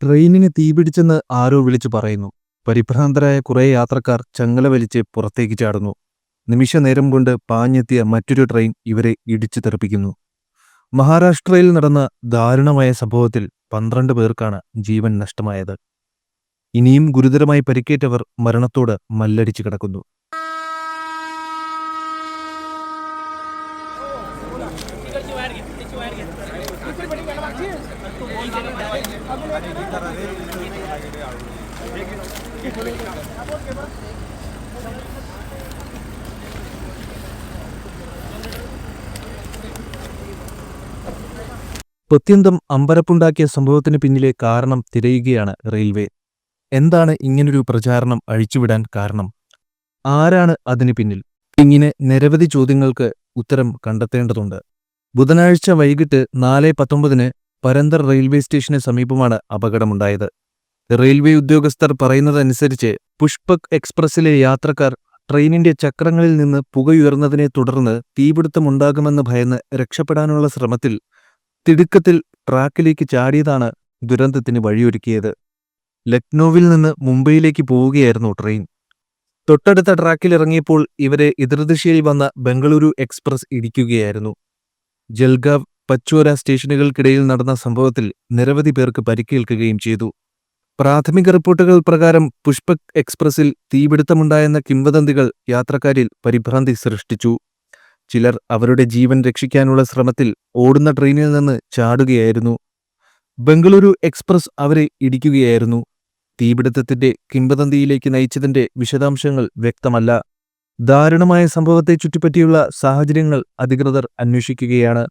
ട്രെയിനിന് തീപിടിച്ചെന്ന് ആരോ വിളിച്ചു പറയുന്നു. പരിഭ്രാന്തരായ കുറേ യാത്രക്കാർ ചങ്ങല വലിച്ച് പുറത്തേക്ക് ചാടുന്നു. നിമിഷനേരം കൊണ്ട് പാഞ്ഞെത്തിയ മറ്റൊരു ട്രെയിൻ ഇവരെ ഇടിച്ചു തെറിപ്പിക്കുന്നു. മഹാരാഷ്ട്രയിൽ നടന്ന ദാരുണമായ സംഭവത്തിൽ 12 പേർക്കാണ് ജീവൻ നഷ്ടമായത്. ഇനിയും ഗുരുതരമായി പരിക്കേറ്റവർ മരണത്തോട് മല്ലടിച്ചു കിടക്കുന്നു. പ്രത്യന്തം അമ്പരപ്പുണ്ടാക്കിയ സംഭവത്തിന് പിന്നിലെ കാരണം തിരയുകയാണ് റെയിൽവേ. എന്താണ് ഇങ്ങനൊരു പ്രചാരണം അഴിച്ചുവിടാൻ കാരണം? ആരാണ് അതിന് പിന്നിൽ? ഇങ്ങനെ നിരവധി ചോദ്യങ്ങൾക്ക് ഉത്തരം കണ്ടെത്തേണ്ടതുണ്ട്. ബുധനാഴ്ച വൈകിട്ട് 4:19 പരന്തർ റെയിൽവേ സ്റ്റേഷന് സമീപമാണ് അപകടമുണ്ടായത്. റെയിൽവേ ഉദ്യോഗസ്ഥർ പറയുന്നതനുസരിച്ച് പുഷ്പക് എക്സ്പ്രസിലെ യാത്രക്കാർ ട്രെയിനിന്റെ ചക്രങ്ങളിൽ നിന്ന് പുകയുയർന്നതിനെ തുടർന്ന് തീപിടുത്തമുണ്ടാകുമെന്ന് ഭയന്ന് രക്ഷപ്പെടാനുള്ള ശ്രമത്തിൽ തിടുക്കത്തിൽ ട്രാക്കിലേക്ക് ചാടിയതാണ് ദുരന്തത്തിന് വഴിയൊരുക്കിയത്. ലക്നൌവിൽ നിന്ന് മുംബൈയിലേക്ക് പോവുകയായിരുന്നു ട്രെയിൻ. തൊട്ടടുത്ത ട്രാക്കിലിറങ്ങിയപ്പോൾ ഇവരെ എതിർദിശയിൽ വന്ന ബംഗളൂരു എക്സ്പ്രസ് ഇടിക്കുകയായിരുന്നു. ജൽഗാവ്, പച്ചോര സ്റ്റേഷനുകൾക്കിടയിൽ നടന്ന സംഭവത്തിൽ നിരവധി പേർക്ക് പരിക്കേൽക്കുകയും ചെയ്തു. പ്രാഥമിക റിപ്പോർട്ടുകൾ പ്രകാരം പുഷ്പക് എക്സ്പ്രസിൽ തീപിടുത്തമുണ്ടായെന്ന കിംവദന്തികൾ യാത്രക്കാരിൽ പരിഭ്രാന്തി സൃഷ്ടിച്ചു. ചിലർ അവരുടെ ജീവൻ രക്ഷിക്കാനുള്ള ശ്രമത്തിൽ ഓടുന്ന ട്രെയിനിൽ നിന്ന് ചാടുകയായിരുന്നു. ബംഗളൂരു എക്സ്പ്രസ് അവരെ ഇടിക്കുകയായിരുന്നു. തീപിടുത്തത്തിന്റെ കിംവദന്തിയിലേക്ക് നയിച്ചതിന്റെ വിശദാംശങ്ങൾ വ്യക്തമല്ല. ദാരുണമായ സംഭവത്തെ ചുറ്റിപ്പറ്റിയുള്ള സാഹചര്യങ്ങൾ അധികൃതർ അന്വേഷിക്കുകയാണ്.